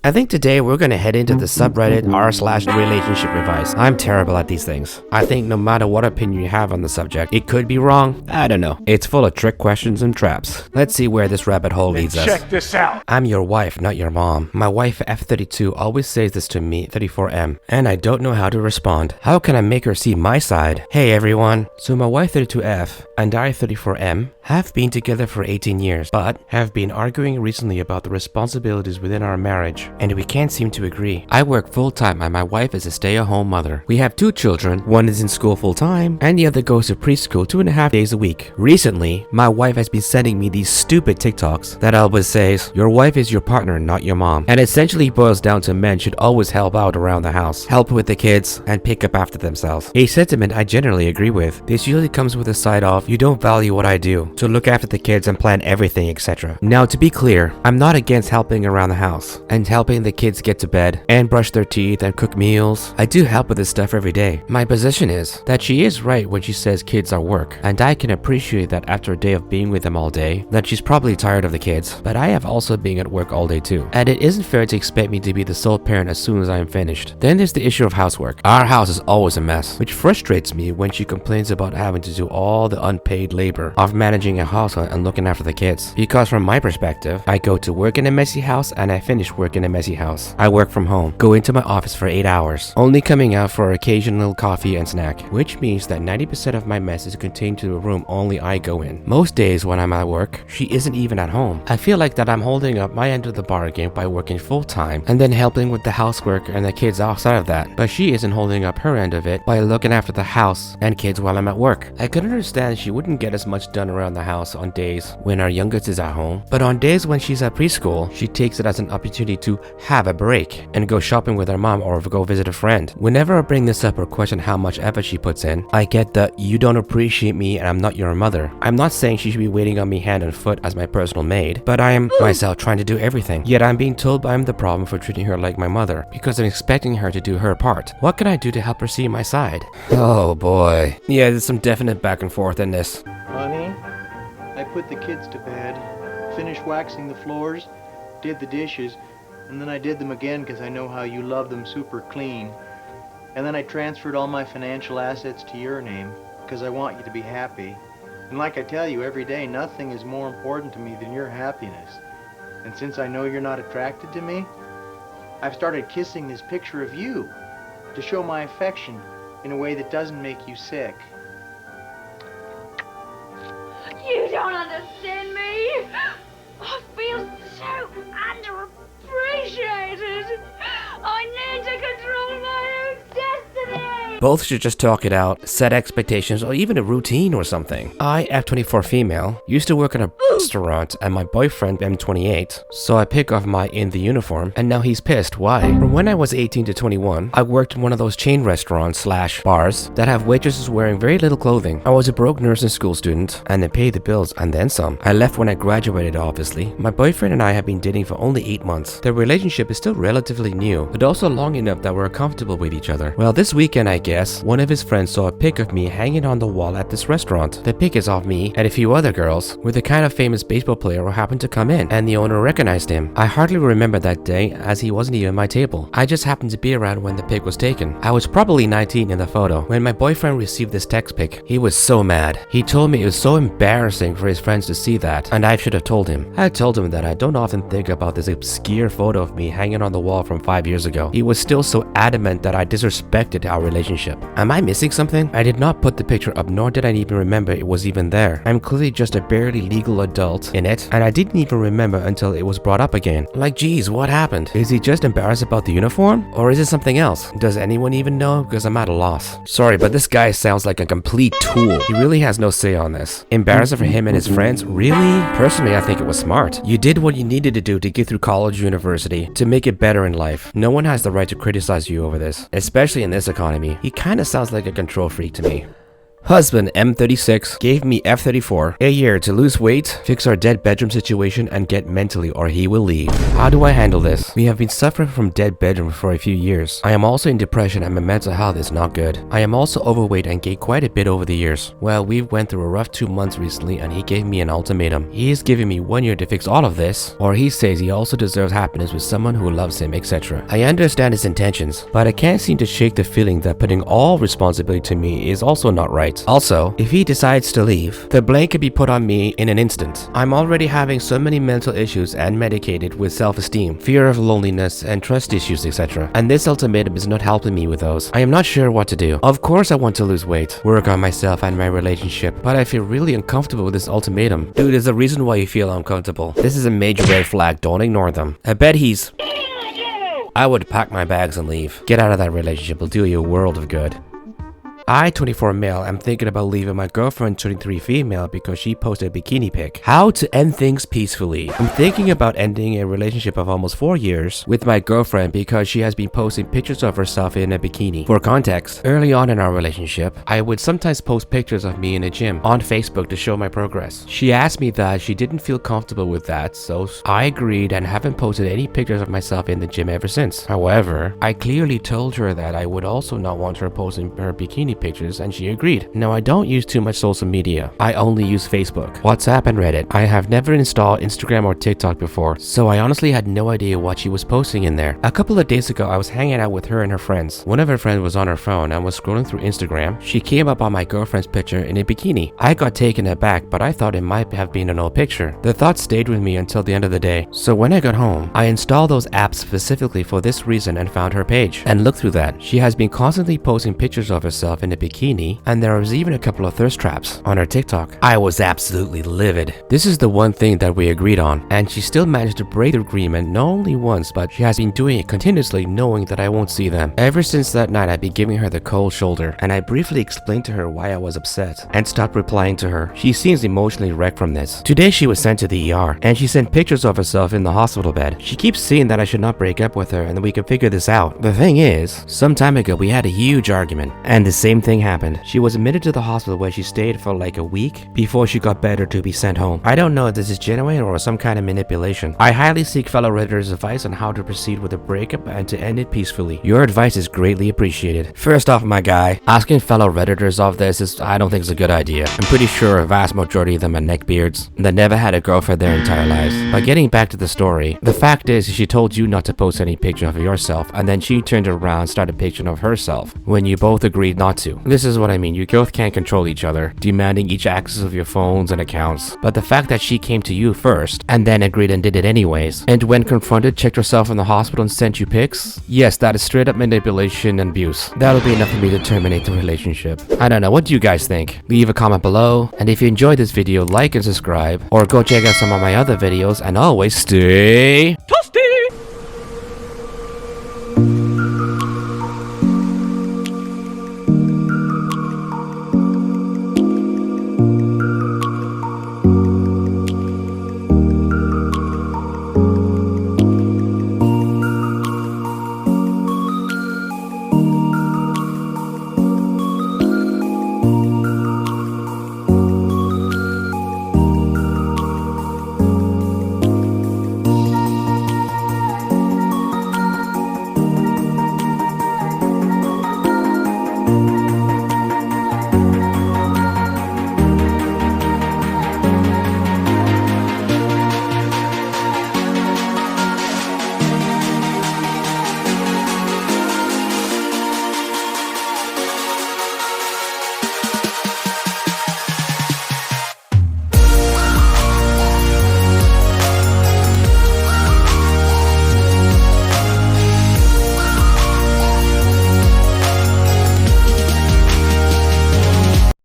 I think today we're gonna head into the subreddit r/relationship advice. I'm terrible at these things. I think no matter what opinion you have on the subject, it could be wrong. I don't know. It's full of trick questions and traps. Let's see where this rabbit hole leads us. Check this out. I'm your wife, not your mom. My wife F32 always says this to me, 34M, and I don't know how to respond. How can I make her see my side? Hey everyone. So my wife 32F and I 34M have been together for 18 years, but have been arguing recently about the responsibilities within our marriage, and we can't seem to agree. I work full-time and my wife is a stay-at-home mother. We have 2 children, one is in school full-time, and the other goes to preschool 2.5 days a week. Recently, my wife has been sending me these stupid TikToks that always says, your wife is your partner, not your mom, and essentially boils down to men should always help out around the house, help with the kids, and pick up after themselves. A sentiment I generally agree with. This usually comes with a side of, you don't value what I do, so look after the kids and plan everything, etc. Now to be clear, I'm not against helping around the house and helping the kids get to bed and brush their teeth and cook meals. I do help with this stuff every day. My position is that she is right when she says kids are work, and I can appreciate that after a day of being with them all day, that she's probably tired of the kids, but I have also been at work all day too, and it isn't fair to expect me to be the sole parent as soon as I am finished. Then there's the issue of housework. Our house is always a mess, which frustrates me when she complains about having to do all the unpaid labor of managing a household and looking after the kids. Because from my perspective, I go to work in a messy house and I finish work in a messy house. I work from home, go into my office for 8 hours, only coming out for occasional coffee and snack, which means that 90% of my mess is contained to a room only I go in. Most days when I'm at work, she isn't even at home. I feel like that I'm holding up my end of the bargain by working full time and then helping with the housework and the kids outside of that, but she isn't holding up her end of it by looking after the house and kids while I'm at work. I could understand she wouldn't get as much done around the house on days when our youngest is at home, but on days when she's at preschool, she takes it as an opportunity to have a break and go shopping with her mom or go visit a friend. Whenever I bring this up or question how much effort she puts in, I get the you don't appreciate me and I'm not your mother. I'm not saying she should be waiting on me hand and foot as my personal maid, but I am myself trying to do everything. Yet I'm being told I'm the problem for treating her like my mother because I'm expecting her to do her part. What can I do to help her see my side? Oh boy. Yeah, there's some definite back and forth in this. Honey, I put the kids to bed, finished waxing the floors, did the dishes, and then I did them again because I know how you love them super clean. And then I transferred all my financial assets to your name because I want you to be happy. And like I tell you every day, nothing is more important to me than your happiness. And since I know you're not attracted to me, I've started kissing this picture of you to show my affection in a way that doesn't make you sick. You don't understand me. I feel so underappreciated. I need to control my own destiny. Both should just talk it out, set expectations, or even a routine or something. I, F24 female, used to work at a restaurant and my boyfriend, M28, so I pick off my in the uniform and now he's pissed. Why? From when I was 18 to 21, I worked in one of those chain restaurants / bars that have waitresses wearing very little clothing. I was a broke nursing school student and they paid the bills and then some. I left when I graduated, obviously. My boyfriend and I have been dating for only 8 months. The relationship is still relatively new, but also long enough that we're comfortable with each other. Well, this weekend I guess, one of his friends saw a pic of me hanging on the wall at this restaurant. The pic is of me and a few other girls with the kind of famous baseball player who happened to come in, and the owner recognized him. I hardly remember that day as he wasn't even my table. I just happened to be around when the pic was taken. I was probably 19 in the photo. When my boyfriend received this text pic, he was so mad. He told me it was so embarrassing for his friends to see that, and I should have told him. I told him that I don't often think about this obscure photo of me hanging on the wall from 5 years ago. He was still so adamant that I disrespected our relationship. Am I missing something? I did not put the picture up, nor did I even remember it was even there. I'm clearly just a barely legal adult in it, and I didn't even remember until it was brought up again. Like, geez, what happened? Is he just embarrassed about the uniform? Or is it something else? Does anyone even know? Because I'm at a loss. Sorry, but this guy sounds like a complete tool. He really has no say on this. Embarrassing for him and his friends? Really? Personally, I think it was smart. You did what you needed to do to get through college or university, to make it better in life. No one has the right to criticize you over this, especially in this economy. He kinda sounds like a control freak to me. Husband M36 gave me F34 a year to lose weight, fix our dead bedroom situation, and get mentally or he will leave. How do I handle this? We have been suffering from dead bedroom for a few years. I am also in depression and my mental health is not good. I am also overweight and gained quite a bit over the years. Well, we went through a rough 2 months recently and he gave me an ultimatum. He is giving me 1 year to fix all of this, or he says he also deserves happiness with someone who loves him, etc. I understand his intentions, but I can't seem to shake the feeling that putting all responsibility to me is also not right. Also, if he decides to leave, the blame could be put on me in an instant. I'm already having so many mental issues and medicated with self-esteem, fear of loneliness, and trust issues, etc. And this ultimatum is not helping me with those. I am not sure what to do. Of course I want to lose weight, work on myself and my relationship, but I feel really uncomfortable with this ultimatum. Dude, there's a reason why you feel uncomfortable. This is a major red flag, don't ignore them. I bet he's... I would pack my bags and leave. Get out of that relationship, it'll do you a world of good. I, 24 male, am thinking about leaving my girlfriend, 23 female, because she posted a bikini pic. How to end things peacefully. I'm thinking about ending a relationship of almost 4 years with my girlfriend because she has been posting pictures of herself in a bikini. For context, early on in our relationship, I would sometimes post pictures of me in a gym on Facebook to show my progress. She asked me that she didn't feel comfortable with that, so I agreed and haven't posted any pictures of myself in the gym ever since. However, I clearly told her that I would also not want her posting her bikini pictures and she agreed. Now I don't use too much social media. I only use Facebook, WhatsApp and Reddit. I have never installed Instagram or TikTok before, so I honestly had no idea what she was posting in there. A couple of days ago I was hanging out with her and her friends. One of her friends was on her phone and was scrolling through Instagram. She came up on my girlfriend's picture in a bikini. I got taken aback, but I thought it might have been an old picture. The thought stayed with me until the end of the day. So when I got home, I installed those apps specifically for this reason and found her page and looked through that. She has been constantly posting pictures of herself in a bikini, and there was even a couple of thirst traps on her TikTok. I was absolutely livid. This is the one thing that we agreed on, and she still managed to break the agreement not only once, but she has been doing it continuously knowing that I won't see them. Ever since that night, I've been giving her the cold shoulder, and I briefly explained to her why I was upset and stopped replying to her. She seems emotionally wrecked from this. Today she was sent to the ER, and she sent pictures of herself in the hospital bed. She keeps saying that I should not break up with her and that we can figure this out. The thing is, some time ago we had a huge argument, and the same thing happened. She was admitted to the hospital where she stayed for like a week before she got better to be sent home. I don't know if this is genuine or some kind of manipulation. I highly seek fellow Redditors' advice on how to proceed with a breakup and to end it peacefully. Your advice is greatly appreciated. First off, my guy, asking fellow Redditors of this is, I don't think it's a good idea. I'm pretty sure a vast majority of them are neckbeards that never had a girlfriend their entire lives. But getting back to the story, the fact is she told you not to post any picture of yourself, and then she turned around and started a picture of herself when you both agreed not to. This is what I mean. You both can't control each other, demanding each access of your phones and accounts. But the fact that she came to you first and then agreed and did it anyways, and when confronted checked herself in the hospital and sent you pics, yes, that is straight up manipulation and abuse. That'll be enough for me to terminate the relationship. I don't know, what do you guys think? Leave a comment below, and if you enjoyed this video, like and subscribe, or go check out some of my other videos, and always stay toasty!